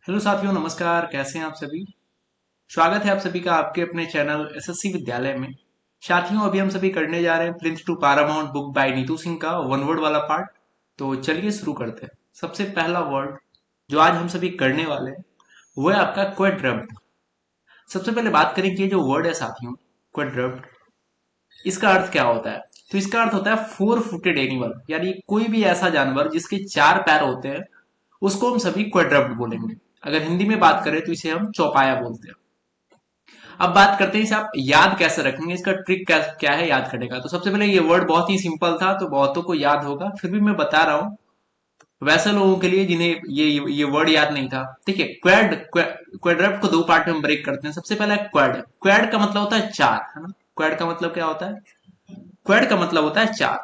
Hello साथियों, नमस्कार। कैसे हैं आप सभी? स्वागत है आप सभी का आपके अपने चैनल एसएससी विद्यालय में। साथियों, अभी हम सभी करने जा रहे हैं prince to paramount book by Neetu Singh का वन वर्ड वाला पार्ट। तो चलिए शुरू करते हैं। सबसे पहला वर्ड जो आज हम सभी करने वाले हैं वो है आपका क्वाड्रप्ट। सबसे पहले बात करें कि ये जो वर्ड है साथियों, क्वाड्रप्ट, इसका अर्थ क्या होता है। तो इसका अर्थ होता है फोर फुटेड एनिमल, यानी कोई भी ऐसा जानवर जिसके चार पैर होते हैं उसको हम सभी क्वाड्रप्ट बोलेंगे। अगर हिंदी में बात करें तो इसे हम चौपाया बोलते हैं। अब बात करते हैं इसे आप याद कैसे रखेंगे, इसका ट्रिक क्या है याद करने का। तो सबसे पहले ये वर्ड बहुत ही सिंपल था तो बहुतों को याद होगा, फिर भी मैं बता रहा हूँ वैसे लोगों के लिए जिन्हें ये वर्ड याद नहीं था। ठीक है, क्वाड्रप्ट को दो पार्ट में ब्रेक करते हैं। सबसे पहला है क्वाड। क्वाड का मतलब होता है चार, है ना। क्वाड का मतलब क्या होता है? क्वाड का मतलब होता है चार।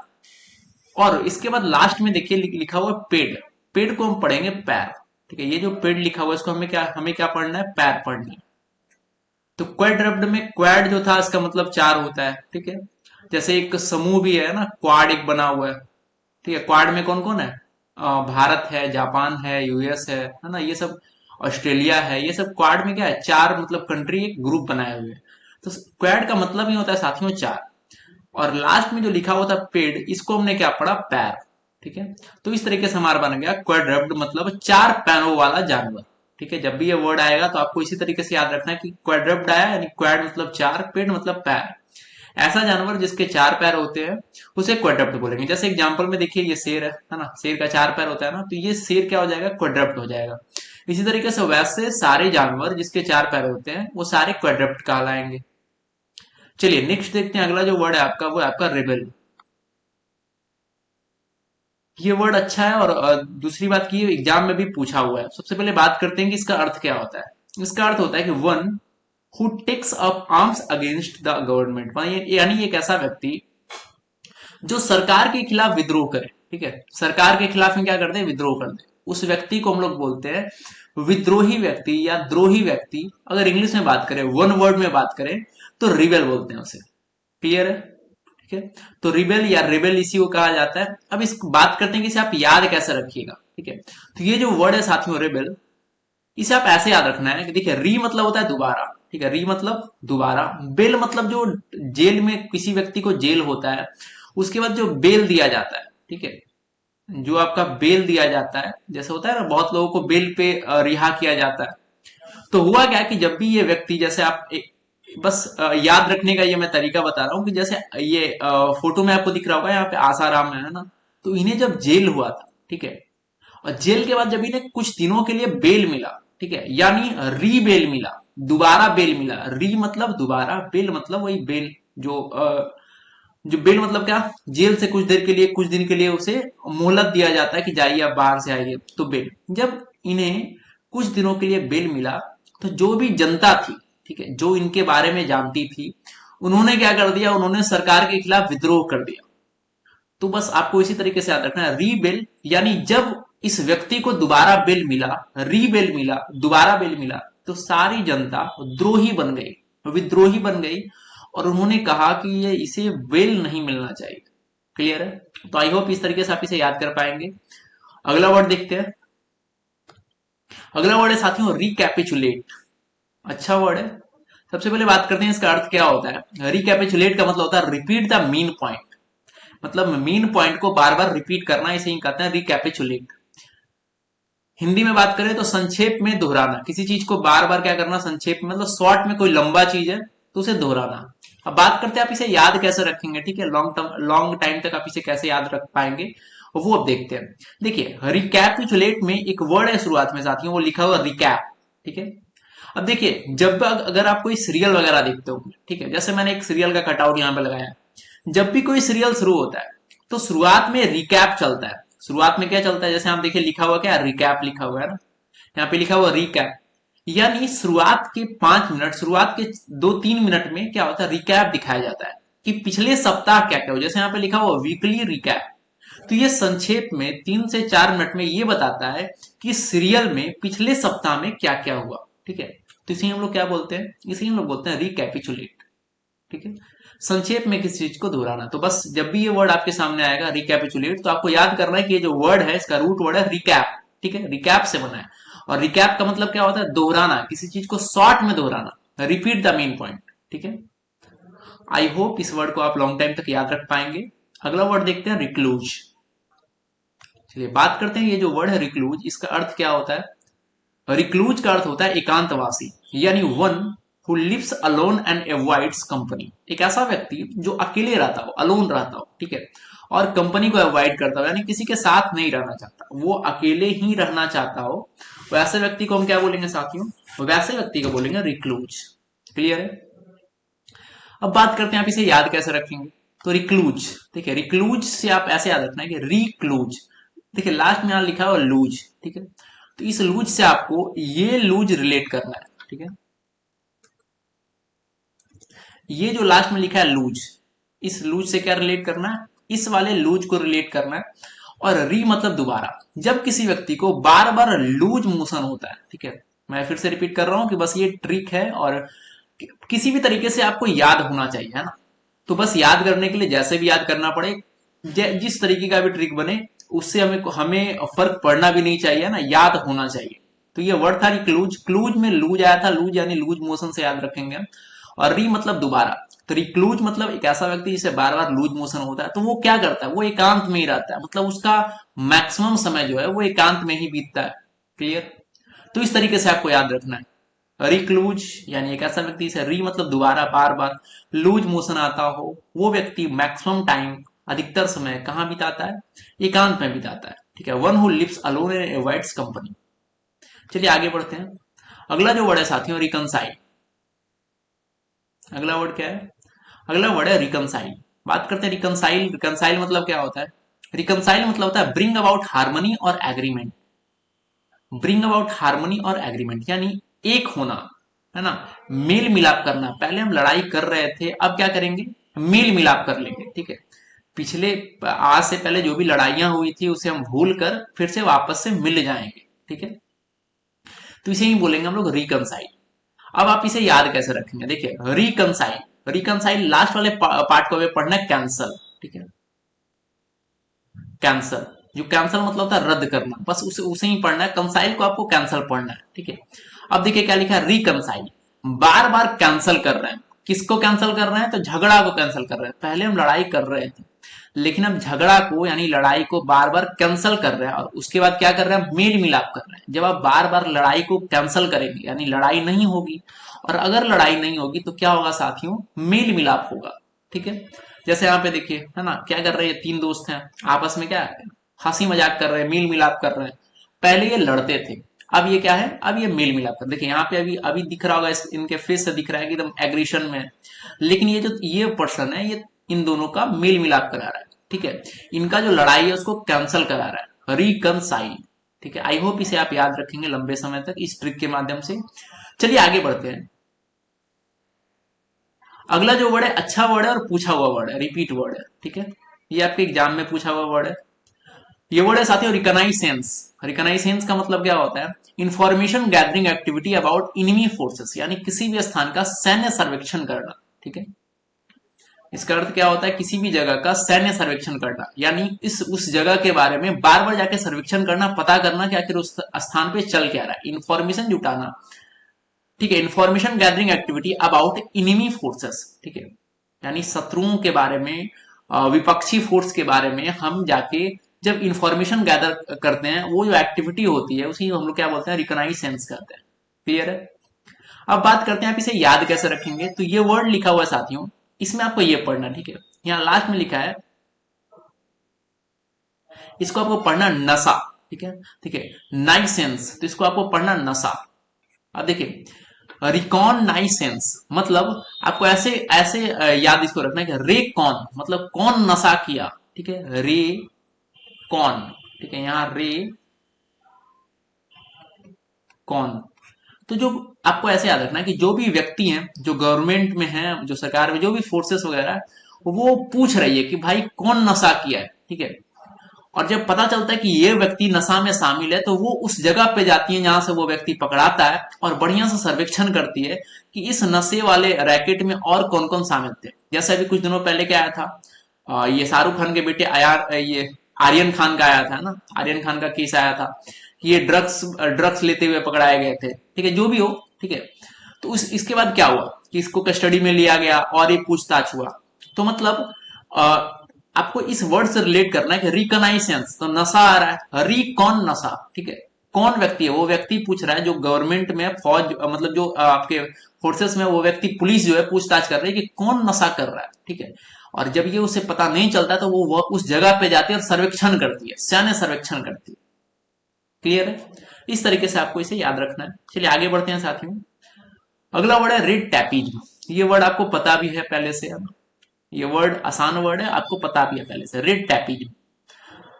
और इसके बाद लास्ट में देखिए लिखा हुआ है पेड। पेड को हम पढ़ेंगे पैर। ठीक है, ये जो पेड लिखा हुआ है इसको हमें क्या पढ़ना है? पैर पढ़ना है। तो क्वाड्रप्ट में क्वाड जो था इसका मतलब चार होता है। ठीक है, जैसे एक समूह भी है ना, क्वाड एक बना हुआ है। ठीक है, क्वाड में कौन कौन है? भारत है, जापान है, यूएस है ना, ये सब, ऑस्ट्रेलिया है, ये सब क्वाड में क्या है? चार, मतलब कंट्री एक ग्रुप बनाए हुए हैं। तो क्वाड का मतलब ही होता है साथियों चार। और लास्ट में जो लिखा हुआ था पेड, इसको हमने क्या पढ़ा? पैर। ठीक है, तो इस तरीके से हमारा बन गया क्वाड्रप्ट, मतलब चार पैरों वाला जानवर। ठीक है, जब भी ये वर्ड आएगा तो आपको इसी तरीके से याद रखना है कि क्वाड्रप्ट आया यानी क्वाड मतलब चार, पेड मतलब पैर। ऐसा जानवर जिसके चार पैर होते हैं उसे क्वाड्रप्ट बोलेंगे। जैसे एग्जांपल में देखिए ये शेर है ना, शेर का चार पैर होता है ना, तो ये शेर क्या हो जाएगा? क्वाड्रप्ट हो जाएगा। इसी तरीके से वैसे सारे जानवर जिसके चार पैर होते हैं वो सारे क्वाड्रप्ट कहलाएंगे। चलिए नेक्स्ट देखते हैं। अगला जो वर्ड है आपका वो है आपका रेबेल। ये वर्ड अच्छा है और दूसरी बात की एग्जाम में भी पूछा हुआ है। सबसे पहले बात करते हैं कि इसका अर्थ क्या होता है। इसका अर्थ होता है कि one who takes up arms against the government, यानी एक ऐसा व्यक्ति जो सरकार के खिलाफ विद्रोह करे। ठीक है, सरकार के खिलाफ में क्या करते हैं? विद्रोह करते हैं। उस व्यक्ति को हम लोग बोलते हैं विद्रोही व्यक्ति या द्रोही व्यक्ति। अगर इंग्लिश में बात करें, वन वर्ड में बात करें, तो रिबेल बोलते हैं उसे। क्लियर है? ठीक है, तो रिबेल या रिबेल इसी को कहा जाता है। अब इस बात करते हैं कि इसे आप याद कैसे रखिएगा। ठीक है, तो ये जो वर्ड है साथियों रिबेल, इसे आप ऐसे याद रखना है कि देखिए री मतलब होता है दोबारा। ठीक है, री मतलब दोबारा। बेल मतलब जो जेल में किसी व्यक्ति को जेल होता है उसके बाद जो बेल दिया जाता है। ठीक है, जो आपका बेल दिया जाता है, जैसे होता है ना बहुत लोगों को बेल पे रिहा किया जाता है। तो हुआ क्या कि जब भी ये व्यक्ति, जैसे आप बस याद रखने का ये मैं तरीका बता रहा हूँ कि जैसे ये फोटो में आपको दिख रहा होगा यहाँ पे आसाराम है ना, तो इन्हें जब जेल हुआ था, ठीक है, और जेल के बाद जब इन्हें कुछ दिनों के लिए बेल मिला, ठीक है, यानी री बेल मिला, दोबारा बेल मिला। री मतलब दोबारा, बेल मतलब वही बेल जो बेल मतलब क्या? जेल से कुछ देर के लिए, कुछ दिन के लिए उसे मोहलत दिया जाता है कि जाइए आप बाहर से आइए, तो बेल। जब इन्हें कुछ दिनों के लिए बेल मिला तो जो भी जनता थी, ठीक है, जो इनके बारे में जानती थी, उन्होंने क्या कर दिया? उन्होंने सरकार के खिलाफ विद्रोह कर दिया। तो बस आपको इसी तरीके से याद रखना है, रीबेल यानी जब इस व्यक्ति को दोबारा बेल मिला, रीबेल मिला, दोबारा बेल मिला, तो सारी जनता द्रोही बन गई, विद्रोही बन गई, और उन्होंने कहा कि ये इसे बेल नहीं मिलना चाहिए। क्लियर है? तो आई होप इस तरीके से आप इसे याद कर पाएंगे। अगला वर्ड देखते हैं। अगला वर्ड है साथियों रिकैपिचुलेट। अच्छा वर्ड है। सबसे पहले बात करते हैं इसका अर्थ क्या होता है। रिकैपिचुलेट का मतलब होता है रिपीट द मेन पॉइंट, मतलब मेन पॉइंट को बार बार रिपीट करना, इसे ही कहते हैं रिकैपिचुलेट। हिंदी में बात करें तो संक्षेप में दोहराना, किसी चीज को बार बार क्या करना? संक्षेप में, मतलब शॉर्ट में कोई लंबा चीज है तो उसे दोहराना। अब बात करते हैं आप इसे याद कैसे रखेंगे। ठीक है, लॉन्ग टाइम तक आप इसे कैसे याद रख पाएंगे वो अब देखते हैं। देखिए रिकैपिचुलेट में एक वर्ड है शुरुआत में साथियों, वो लिखा हुआ रिकैप। ठीक है, अब देखिए जब अगर आप कोई सीरियल वगैरह देखते हो, ठीक है, जैसे मैंने एक सीरियल का कटआउट यहाँ पे लगाया, जब भी कोई सीरियल शुरू होता है तो शुरुआत में रिकैप चलता है। शुरुआत में क्या चलता है? जैसे आप देखिए लिखा हुआ क्या? रिकैप लिखा हुआ है ना, यहाँ पे लिखा हुआ रिकैप, यानी शुरुआत के 5 मिनट, शुरुआत के 2-3 मिनट में क्या होता है? रिकैप दिखाया जाता है कि पिछले सप्ताह क्या क्या हो। जैसे यहाँ पे लिखा हुआ वीकली रिकैप, तो ये संक्षेप में 3 से 4 मिनट में ये बताता है कि सीरियल में पिछले सप्ताह में क्या क्या हुआ। ठीक है, तो इसे हम लोग क्या बोलते हैं? इसे हम लोग बोलते हैं रिकैपिचुलेट। ठीक है, संक्षेप में किसी चीज को दोहराना। तो बस जब भी ये वर्ड आपके सामने आएगा रिकैपिचुलेट, तो आपको याद करना है कि ये जो वर्ड है इसका रूट वर्ड है रिकैप। ठीक है, रिकैप से बना है। और रिकैप का मतलब क्या होता है? दोहराना, किसी चीज को शॉर्ट में दोहराना, रिपीट द मेन पॉइंट। ठीक है, आई होप इस वर्ड को आप लॉन्ग टाइम तक याद रख पाएंगे। अगला वर्ड देखते हैं, रिक्लूज। चलिए बात करते हैं, ये जो वर्ड है रिक्लूज, इसका अर्थ क्या होता है? रिक्लूज का अर्थ होता है एकांतवासी, यानी one who lives alone and avoids company. एक ऐसा व्यक्ति जो अकेले रहता हो, अलोन रहता हो, ठीक है, और कंपनी को अवॉइड करता हो, यानी किसी के साथ नहीं रहना चाहता, वो अकेले ही रहना चाहता हो, वैसे व्यक्ति को हम क्या बोलेंगे साथियों? वैसे व्यक्ति को बोलेंगे रिक्लूज। क्लियर है? अब बात करते हैं आप इसे याद कैसे रखेंगे। तो रिक्लूज, देखिए रिक्लूज से आप ऐसे याद रखना है कि रिक्लूज, देखिए लास्ट में यहां लिखा हुआ लूज, ठीक है, तो इस लूज से आपको ये लूज रिलेट करना है। ठीक है, ये जो लास्ट में लिखा है लूज, इस लूज से क्या रिलेट करना है? इस वाले लूज को रिलेट करना है। और री मतलब दोबारा, जब किसी व्यक्ति को बार बार लूज मोशन होता है, ठीक है, मैं फिर से रिपीट कर रहा हूं कि बस ये ट्रिक है और किसी भी तरीके से आपको याद होना चाहिए, है ना? तो बस याद करने के लिए जैसे भी याद करना पड़े, जिस तरीके का भी ट्रिक बने, उससे हमें हमें फर्क पड़ना भी नहीं चाहिए ना, याद होना चाहिए। तो ये वर्ड था रिक्लूज, क्लूज में लूज आया था, लूज यानी लूज मोशन से याद रखेंगे। और री मतलब दोबारा, तो रिक्लूज मतलब एक ऐसा व्यक्ति जिसे बार बार लूज मोशन होता है, तो वो क्या करता है? वो एकांत में ही रहता है, मतलब उसका मैक्सिमम समय जो है वो एकांत में ही बीतता है। क्लियर? तो इस तरीके से आपको याद रखना है, रिक्लूज यानी एक ऐसा व्यक्ति से, री मतलब दोबारा, बार बार, लूज मोशन आता हो, वो व्यक्ति मैक्सिमम टाइम, अधिकतर समय कहाँ बिताता है? एकांत में बिताता है। ठीक है, one who lives alone and avoids company. चलिए आगे बढ़ते हैं। अगला जो वर्ड है साथियों, रिकनसाइल। अगला वर्ड क्या है? अगला वर्ड है रिकनसाइल। बात करते हैं रिकनसाइल। रिकनसाइल मतलब क्या होता है? रिकनसाइल मतलब होता है ब्रिंग अबाउट हार्मनी और एग्रीमेंट। ब्रिंग अबाउट हार्मनी और एग्रीमेंट यानी एक होना, है ना, मेल मिलाप करना। पहले हम लड़ाई कर रहे थे, अब क्या करेंगे? मेल मिलाप कर लेंगे। ठीक है, पिछले, आज से पहले जो भी लड़ाइयां हुई थी उसे हम भूल कर फिर से वापस से मिल जाएंगे। ठीक है, तो इसे ही बोलेंगे हम लोग रिकनसाइल। अब आप इसे याद कैसे रखेंगे? देखिए रिकनसाइल, रिकनसाइल लास्ट वाले पार्ट को हमें पढ़ना है कैंसल। ठीक है, कैंसल, जो कैंसल मतलब होता है रद्द करना, बस उसे ही पढ़ना है। कंसाइल को आपको कैंसल पढ़ना है। ठीक है, अब देखिए क्या लिखा है, रिकनसाइल, बार बार कैंसल कर रहे हैं। किसको कैंसल कर रहे हैं? तो झगड़ा को कैंसल कर रहे हैं। पहले हम लड़ाई कर रहे थे, लेकिन अब झगड़ा को यानी लड़ाई को बार बार कैंसल कर रहे हैं, और उसके बाद क्या कर रहे हैं? मेल मिलाप कर रहे हैं। जब आप बार बार लड़ाई को कैंसल करेंगे यानी लड़ाई नहीं होगी, और अगर लड़ाई नहीं होगी तो क्या होगा साथियों? मेल मिलाप होगा। ठीक है, जैसे यहाँ पे देखिए, है ना, क्या कर रहे हैं? तीन दोस्त हैं, आपस में क्या हंसी मजाक कर रहे हैं, मेल मिलाप कर रहे हैं। पहले ये लड़ते थे, अब ये क्या है? अब ये मेल मिलाप कर। देखिए यहाँ पे अभी अभी दिख रहा होगा, इनके फेस से दिख रहा है कि एकदम एग्रीशन में है, लेकिन ये जो ये पर्सन है, ये इन दोनों का मेल मिलाप करा रहा है। ठीक है, इनका जो लड़ाई है उसको कैंसल करा रहा है, रिकनसाइल। ठीक है, आई होप इसे आप याद रखेंगे लंबे समय तक इस ट्रिक के माध्यम से। चलिए आगे बढ़ते हैं। अगला जो वर्ड है, अच्छा वर्ड है और पूछा हुआ वर्ड है, रिपीट वर्ड है। ठीक है, ये आपके एग्जाम में पूछा हुआ वर्ड है। ये वर्ड है साथियों रिकनाइसेंस। रिकनाइसेंस का मतलब क्या होता है? Information gathering activity about enemy forces, यानी किसी भी स्थान का सैन्य सर्वेक्षण करना। ठीक है, इसका अर्थ क्या होता है? किसी भी जगह का सैन्य सर्वेक्षण करना, यानी इस उस जगह के बारे में बार बार जाके सर्वेक्षण करना, पता करना कि आखिर उस स्थान पे चल क्या रहा है, इंफॉर्मेशन जुटाना। ठीक है, information gathering activity about enemy forces. ठीक है, यानी शत्रुओं के बारे में, विपक्षी फोर्स के बारे में हम जाके जब इंफॉर्मेशन गैदर करते हैं, वो जो एक्टिविटी होती है उसी हम लोग क्या बोलते हैं? रिकॉग्नाइजेंस करते हैं। क्लियर है? अब बात करते हैं आप इसे याद कैसे रखेंगे। तो ये वर्ड लिखा हुआ है साथियों, इसमें आपको ये पढ़ना। ठीक है, यहाँ लास्ट में लिखा है, इसको आपको पढ़ना नशा। ठीक है, ठीक है, नाइसेंस, तो इसको आपको पढ़ना नशा। अब देखिए रिकॉनाइसेंस मतलब आपको ऐसे ऐसे याद इसको रखना है कि रे कौन मतलब कौन नशा किया। ठीक है, रे कौन। ठीक है, यहाँ रे कौन, तो जो आपको ऐसे याद रखना है कि जो भी व्यक्ति हैं, जो गवर्नमेंट में है, जो सरकार में जो भी फोर्सेस वगैरह, वो पूछ रही है कि भाई कौन नशा किया है। ठीक है, और जब पता चलता है कि ये व्यक्ति नशा में शामिल है, तो वो उस जगह पे जाती है जहां से वो व्यक्ति पकड़ाता है, और बढ़िया से सर्वेक्षण करती है कि इस नशे वाले रैकेट में और कौन कौन शामिल थे। जैसे अभी कुछ दिनों पहले क्या आया था, ये शाहरुख खान के बेटे ये आर्यन खान का आया था ना, आर्यन खान का केस आया था ये ड्रग्स ड्रग्स लेते हुए पकड़ाए गए थे, ठीक है, जो भी हो, ठीक है। तो इसके बाद क्या हुआ कि इसको कस्टडी में लिया गया और ये पूछताछ हुआ। तो मतलब आपको इस वर्ड से रिलेट करना है कि रिकनाइसेंस, तो नशा आ रहा है, री कौन नशा, ठीक है, कौन व्यक्ति है, वो व्यक्ति पूछ रहा है जो गवर्नमेंट में फौज मतलब जो आपके फोर्सेस में, वो व्यक्ति पुलिस जो है पूछताछ कर रही है कि कौन नशा कर रहा है, ठीक है। और जब ये उसे पता नहीं चलता तो वो उस जगह पे जाती है और सर्वेक्षण करती है, सैन्य सर्वेक्षण करती है। क्लियर है? इस तरीके से आपको इसे याद रखना है। चलिए आगे बढ़ते हैं साथियों। अगला वर्ड है रेड टैपिज्म। ये वर्ड आपको पता भी है पहले से, अब ये वर्ड आसान वर्ड है, आपको पता भी है पहले से, रेड टैपिज्म।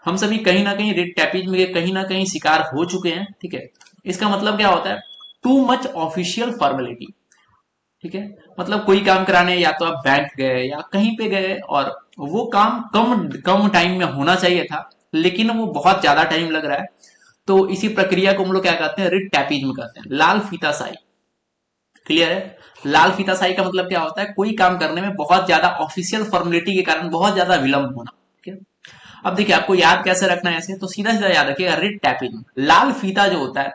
हम सभी कहीं ना कहीं रेड टैपिज्म के कहीं ना कहीं शिकार हो चुके हैं, ठीक है। इसका मतलब क्या होता है? टू मच ऑफिशियल फॉर्मेलिटी, ठीक है। मतलब कोई काम कराने या तो आप बैंक गए या कहीं पे गए और वो काम कम कम टाइम में होना चाहिए था, लेकिन वो बहुत ज्यादा टाइम लग रहा है। तो इसी प्रक्रिया को हम लोग क्या कहते हैं? रेड टैपिज्म कहते हैं, लाल फीताशाही। क्लियर है? लाल फीताशाही का मतलब क्या होता है? कोई काम करने में बहुत ज्यादा ऑफिशियल फॉर्मेलिटी के कारण बहुत ज्यादा विलंब होना, ठीक है। अब देखिए आपको याद कैसे रखना है ऐसे, तो सीधा सीधा याद रखिएगा, रेड टैपिज्म, लाल फीता जो होता है,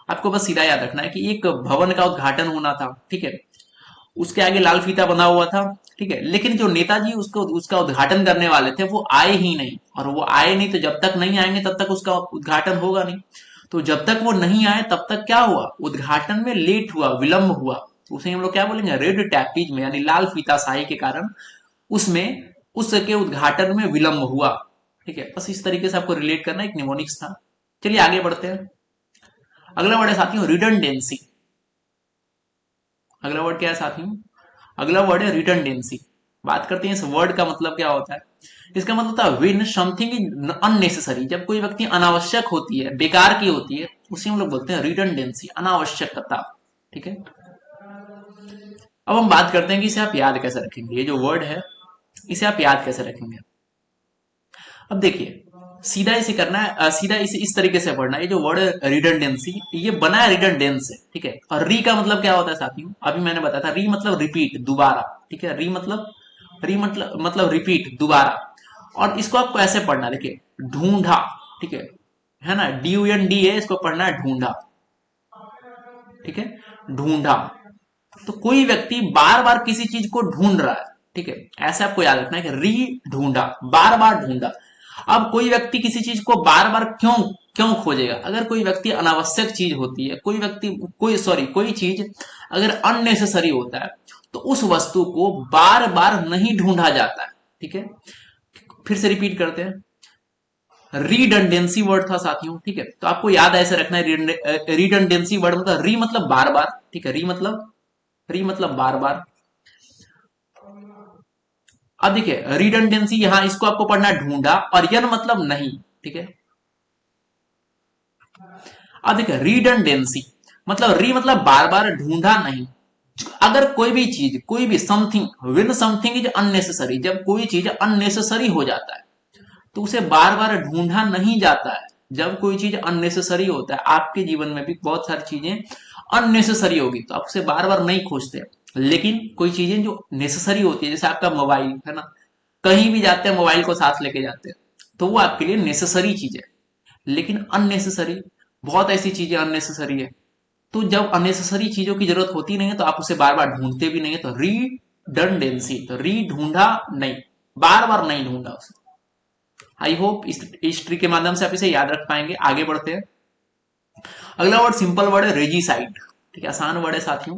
आपको बस सीधा याद रखना है कि एक भवन का उद्घाटन होना था, ठीक है, उसके आगे लाल फीता बना हुआ था, ठीक है, लेकिन जो नेताजी उसको उसका उद्घाटन करने वाले थे वो आए ही नहीं, और वो आए नहीं तो जब तक नहीं आएंगे तब तक उसका उद्घाटन होगा नहीं। तो जब तक वो नहीं आए तब तक क्या हुआ? उद्घाटन में लेट हुआ, विलंब हुआ। तो उसे हम लोग क्या बोलेंगे? रेड टैपिज में, यानी लाल फीताशाही के कारण उसमें उसके उद्घाटन में विलंब हुआ, ठीक है। बस इस तरीके से आपको रिलेट करना, एक निमोनिक्स था। चलिए आगे बढ़ते हैं। अगला वर्ड है साथियों रिडंडेंसी। अगला वर्ड क्या है साथियों? अगला वर्ड है रिडंडेंसी। बात करते हैं इस वर्ड का मतलब क्या होता है। इसका मतलब होता है व्हेन समथिंग इज अननेसेसरी, जब कोई व्यक्ति अनावश्यक होती है, बेकार की होती है, उसे हम लोग बोलते हैं रिडंडेंसी, अनावश्यकता, ठीक है। अब हम बात करते हैं कि इसे आप याद कैसे रखेंगे। ये जो वर्ड है इसे आप याद कैसे रखेंगे। अब देखिए सीधा इसे करना है, सीधा इसे इस तरीके से पढ़ना है। ये जो वर्ड है रिडंडेंसी, ये बना है रिडंडेंस से, ठीक है। और री का मतलब क्या होता है साथियों? अभी मैंने बताया था, री मतलब रिपीट, दोबारा, ठीक है। री मतलब रिपीट, दोबारा। और इसको आपको ऐसे पढ़ना, देखिए ढूंढा, ठीक है ना, DUND है, इसको पढ़ना है ढूंढा, ठीक है, ढूंढा। तो कोई व्यक्ति बार बार किसी चीज को ढूंढ रहा है, ठीक है, ऐसे आपको याद रखना है कि री ढूंढा, बार बार ढूंढा। अब कोई व्यक्ति किसी चीज को बार बार क्यों क्यों खोजेगा? अगर कोई व्यक्ति अनावश्यक चीज होती है, कोई व्यक्ति कोई चीज अगर अननेसेसरी होता है तो उस वस्तु को बार बार नहीं ढूंढा जाता है, ठीक है। फिर से रिपीट करते हैं, रिडंडेंसी वर्ड था साथियों, ठीक है। तो आपको याद ऐसे रखना है, रिडंडेंसी वर्ड मतलब री मतलब बार बार, ठीक है, री मतलब बार बार। अब देखिए रिडंडेंसी, यहां इसको आपको पढ़ना है ढूंढा, और यन मतलब नहीं, ठीक है। अब देखिए रिडंडेंसी मतलब री मतलब बार बार, ढूंढा नहीं। अगर कोई भी चीज, कोई भी something, win something is unnecessary, जब कोई चीज अननेसेसरी हो जाता है तो उसे बार बार ढूंढा नहीं जाता है। जब कोई चीज अननेसेसरी होता है, आपके जीवन में भी बहुत सारी चीजें अननेसेसरी होगी तो आप उसे बार बार नहीं खोजते। लेकिन कोई चीजें जो नेसेसरी होती है, जैसे आपका मोबाइल है ना, कहीं भी जाते हैं मोबाइल को साथ लेके जाते हैं, तो वो आपके लिए नेसेसरी चीज है। लेकिन अननेसेसरी, बहुत ऐसी चीजें अननेसेसरी है, तो जब अननेसेसरी चीजों की जरूरत होती नहीं है तो आप उसे बार बार ढूंढते भी नहीं है। तो रीडंडेंसी, तो री ढूंढा नहीं, बार बार नहीं ढूंढा उसे। आई होप इस ट्रिक के माध्यम से आप इसे याद रख पाएंगे। आगे बढ़ते हैं। अगला वर्ड सिंपल वर्ड है रेजिसाइड, ठीक है, आसान वर्ड है साथियों।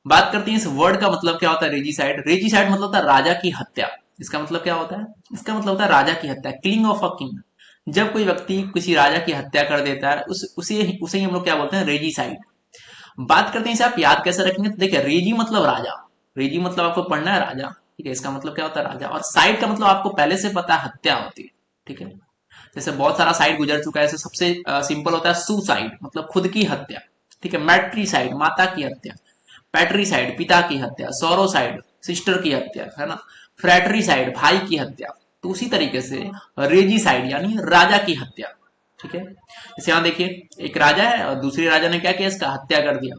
बात करते हैं इस वर्ड का मतलब क्या होता है। रेजिसाइड, रेजिसाइड मतलब होता है राजा की हत्या। इसका मतलब क्या होता है? इसका मतलब होता है राजा की हत्या, किलिंग ऑफ अ किंग। जब कोई व्यक्ति किसी राजा की हत्या कर देता है उसे ही हम लोग क्या बोलते हैं? रेजिसाइड। बात करते हैं इसे आप याद कैसे रखेंगे। तो देखिए रेजी मतलब राजा, रेजी मतलब आपको पढ़ना है राजा, ठीक है, इसका मतलब क्या होता है? राजा। और साइड का मतलब आपको पहले से पता है, हत्या होती है, ठीक है। जैसे बहुत सारा साइड गुजर चुका है, जैसे सबसे सिंपल होता है सुसाइड, मतलब खुद की हत्या, ठीक है। मैट्रीसाइड, माता की हत्या। पैट्रीसाइड, पिता की हत्या। सोरोसाइड, सिस्टर की हत्या, है ना। फ्रैटरीसाइड, भाई की हत्या। तो उसी तरीके से रेजिसाइड यानी राजा की हत्या, ठीक है। जैसे यहां देखिए एक राजा है और दूसरे राजा ने क्या किया? इसका हत्या कर दिया,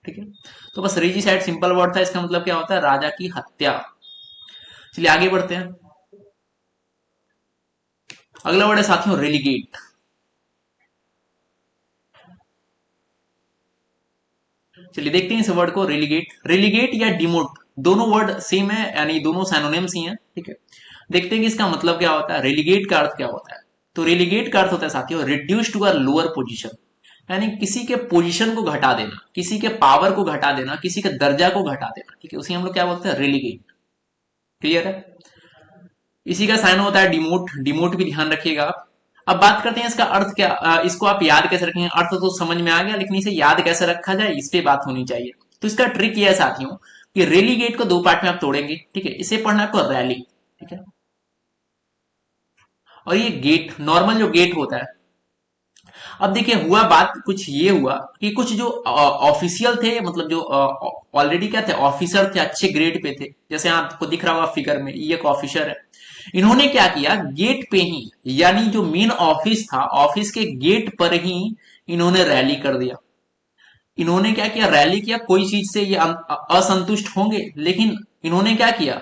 ठीक है। तो बस रेजिसाइड सिंपल वर्ड था, इसका मतलब क्या होता है? राजा की हत्या। चलिए आगे बढ़ते हैं। अगला वर्ड है साथियों रेलिगेट। चलिए देखते हैं इस वर्ड को, रेलीगेट। रेलीगेट या डिमोट दोनों वर्ड सेम है, यानी दोनों सैनोनिम्स ही हैं, ठीक है। देखते हैं कि इसका मतलब क्या होता है, रेलीगेट का अर्थ क्या होता है। तो रेलीगेट का अर्थ होता है साथियों reduce to a lower position, यानी किसी के पोजीशन को घटा देना, किसी के पावर को घटा देना, किसी के दर्जा को घटा देना, ठीक है, उसे हम लोग क्या बोलते हैं, रेलीगेट। क्लियर है। इसी का साइन होता है डिमोट, डिमोट भी ध्यान रखिएगा आप। अब बात करते हैं इसका अर्थ क्या, इसको आप याद कैसे रखेंगे। अर्थ तो समझ में आ गया, लेकिन इसे याद कैसे रखा जाए इस पे बात होनी चाहिए। तो इसका ट्रिक यह है साथियों कि रेलीगेट को दो पार्ट में आप तोड़ेंगे, ठीक है। इसे पढ़ना आपको रैली, ठीक है। और ये गेट, नॉर्मल जो गेट होता है। अब देखिए हुआ बात कुछ ये हुआ कि कुछ जो ऑफिशियल थे, मतलब जो ऑलरेडी क्या थे, ऑफिसर थे, अच्छे ग्रेड पे थे, जैसे आपको दिख रहा होगा फिगर में, ये एक ऑफिसर है। इन्होंने क्या किया, गेट पे ही, यानी जो मेन ऑफिस था, ऑफिस के गेट पर ही इन्होंने रैली कर दिया। इन्होंने क्या किया, रैली किया, कोई चीज से ये असंतुष्ट होंगे, लेकिन इन्होंने क्या किया,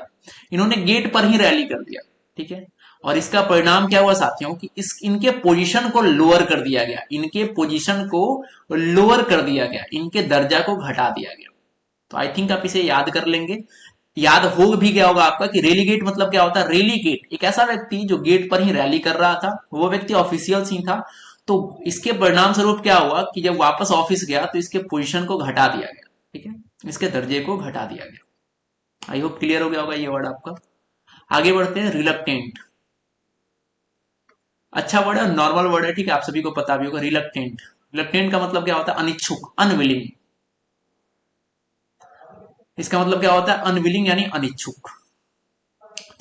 इन्होंने गेट पर ही रैली कर दिया, ठीक है। और इसका परिणाम क्या हुआ साथियों कि इस इनके पोजीशन को लोअर कर दिया गया, इनके पोजीशन को लोअर कर दिया गया, इनके दर्जा को घटा दिया गया। तो आई थिंक आप इसे याद कर लेंगे, याद हो भी गया होगा आपका कि रेलीगेट मतलब क्या होता है। रेलीगेट एक ऐसा व्यक्ति जो गेट पर ही रैली कर रहा था, वो व्यक्ति ऑफिशियल ही था। तो इसके परिणाम स्वरूप क्या हुआ कि जब वापस ऑफिस गया तो इसके पोजीशन को घटा दिया गया, ठीक है, इसके दर्जे को घटा दिया गया। आई होप क्लियर हो गया होगा ये वर्ड आपका। आगे बढ़ते हैं, रिलक्टेंट। अच्छा वर्ड है, नॉर्मल वर्ड है, ठीक है, आप सभी को पता भी होगा। रिलक्टेंट, रिलक्टेंट का मतलब क्या होता है, अनिच्छुक, अनविलिंग। इसका मतलब क्या होता है, अनविलिंग यानी अनिच्छुक।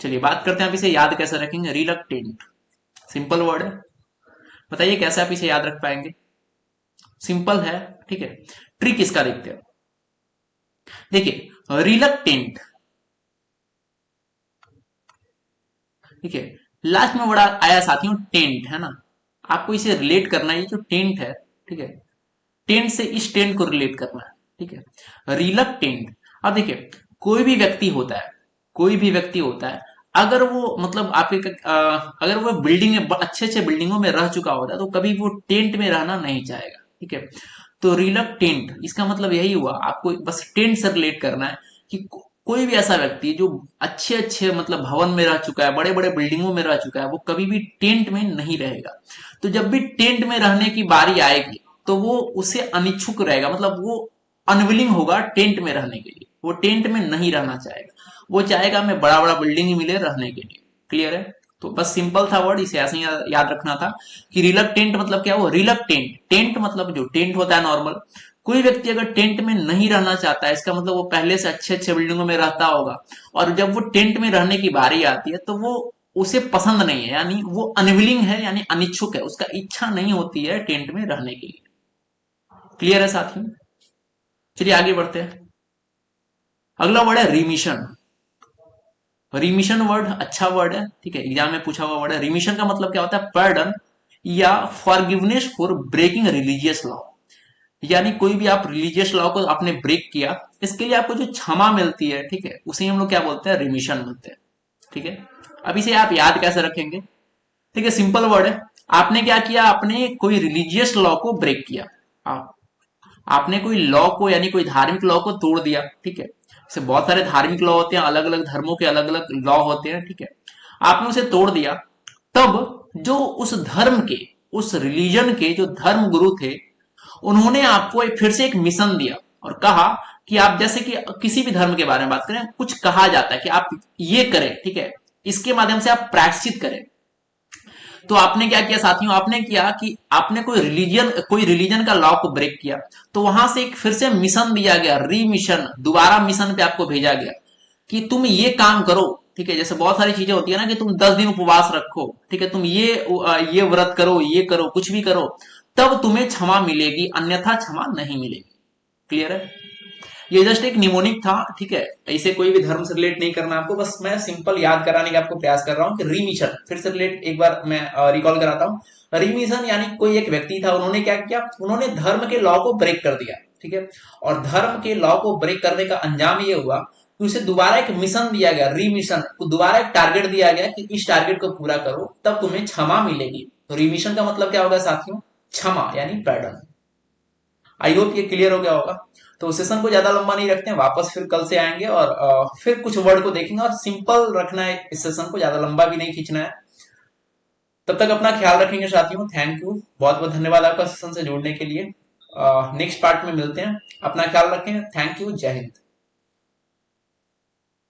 चलिए बात करते हैं आप इसे याद कैसे रखेंगे। रिलक्टेंट सिंपल वर्ड है, बताइए कैसे आप इसे याद रख पाएंगे। सिंपल है, ठीक है। ट्रिक इसका देखते हैं। देखिए रिलक्टेंट, ठीक है, लास्ट में बड़ा आया साथियों टेंट, है ना। आपको इसे रिलेट करना है, ये जो टेंट है, ठीक है, टेंट से इस टेंट को रिलेट करना है, ठीक है, रिलक्टेंट। अब देखिए कोई भी व्यक्ति होता है, कोई भी व्यक्ति होता है, अगर वो मतलब आपके अगर वो बिल्डिंग में, अच्छे अच्छे बिल्डिंगों में रह चुका होता है, तो कभी वो टेंट में रहना नहीं चाहेगा, ठीक है। तो रिलक्टेंट इसका मतलब यही हुआ, आपको बस टेंट से रिलेट करना है कि कोई भी ऐसा व्यक्ति जो अच्छे अच्छे मतलब भवन में रह चुका है, बड़े बड़े बिल्डिंगों में रह चुका है, वो कभी भी टेंट में नहीं रहेगा। तो जब भी टेंट में रहने की बारी आएगी तो वो उसे अनिच्छुक रहेगा, मतलब वो अनविलिंग होगा टेंट में रहने के लिए, वो टेंट में नहीं रहना चाहेगा, वो चाहेगा हमें बड़ा बड़ा बिल्डिंग ही मिले रहने के लिए। क्लियर है। तो बस सिंपल था वर्ड, इसे ऐसे ही याद रखना था कि रिलक्टेंट मतलब क्या हो, रिलक्टेंट, टेंट मतलब जो टेंट होता है नॉर्मल, कोई व्यक्ति अगर टेंट में नहीं रहना चाहता है, इसका मतलब वो पहले से अच्छे अच्छे बिल्डिंगों में रहता होगा, और जब वो टेंट में रहने की बारी आती है तो वो उसे पसंद नहीं है, यानी वो अनविलिंग है, यानी अनिच्छुक है, उसका इच्छा नहीं होती है टेंट में रहने के लिए। क्लियर है साथियों। चलिए आगे बढ़ते हैं। अगला वर्ड है रिमिशन। रिमिशन वर्ड अच्छा वर्ड है, ठीक है, एग्जाम में पूछा हुआ वर्ड है। रिमिशन का मतलब क्या होता है, पर्डन या forgiveness for breaking religious law, यानी कोई भी आप रिलीजियस लॉ को आपने ब्रेक किया, इसके लिए आपको जो क्षमा मिलती है, ठीक है, उसे हम लोग क्या बोलते हैं, रिमिशन बोलते हैं, ठीक है। अब इसे आप याद कैसे रखेंगे, ठीक है, सिंपल वर्ड है। आपने क्या किया, आपने कोई रिलीजियस लॉ को ब्रेक किया, आप आपने कोई लॉ को, यानी कोई धार्मिक लॉ को तोड़ दिया, ठीक है। जैसे बहुत सारे धार्मिक लॉ होते हैं, अलग अलग धर्मों के अलग अलग लॉ होते हैं, ठीक है, आपने उसे तोड़ दिया। तब जो उस धर्म के, उस रिलीजन के जो धर्म गुरु थे, उन्होंने आपको फिर से एक मिशन दिया और कहा कि आप, जैसे कि किसी भी धर्म के बारे में बात करें, कुछ कहा जाता है कि आप ये करें, ठीक है, इसके माध्यम से आप प्रायश्चित करें। तो आपने क्या किया साथियों, आपने किया कि आपने कोई रिलीजन का लॉ को ब्रेक किया, तो वहां से एक फिर से मिशन दिया गया, रीमिशन, दोबारा मिशन पे आपको भेजा गया कि तुम ये काम करो, ठीक है। जैसे बहुत सारी चीजें होती है ना कि तुम 10 दिन उपवास रखो, ठीक है, तुम ये व्रत करो, ये करो, कुछ भी करो, तब तुम्हें क्षमा मिलेगी, अन्यथा क्षमा नहीं मिलेगी। क्लियर है। ये जस्ट एक निमोनिक था, ठीक है, इसे कोई भी धर्म से रिलेट नहीं करना आपको, बस मैं सिंपल याद कराने का आपको प्रयास कर रहा हूं कि रिमिशन, फिर से रिलेट एक बार मैं रिकॉल कराता हूं। रिमिशन यानी कोई एक व्यक्ति था, उन्होंने क्या किया, उन्होंने धर्म के लॉ को ब्रेक कर दिया, ठीक है, और धर्म के लॉ को ब्रेक करने का अंजाम ये हुआ कि उसे दोबारा एक मिशन दिया गया, रिमिशन, दोबारा एक टारगेट दिया गया कि इस टारगेट को पूरा करो तब तुम्हें क्षमा मिलेगी। तो रिमिशन का मतलब क्या होगा साथियों, क्षमा यानी पैर्डन। आई होप ये क्लियर हो गया होगा। तो सेशन को ज्यादा लंबा नहीं रखते हैं, वापस फिर कल से आएंगे और फिर कुछ वर्ड को देखेंगे और सिंपल रखना है इस सेशन को, ज्यादा लंबा भी नहीं खींचना है। तब तक अपना ख्याल रखेंगे साथियों, थैंक यू, बहुत बहुत धन्यवाद आपका सेशन से जुड़ने के लिए। नेक्स्ट पार्ट में मिलते हैं, अपना ख्याल रखें, थैंक यू, जय हिंद।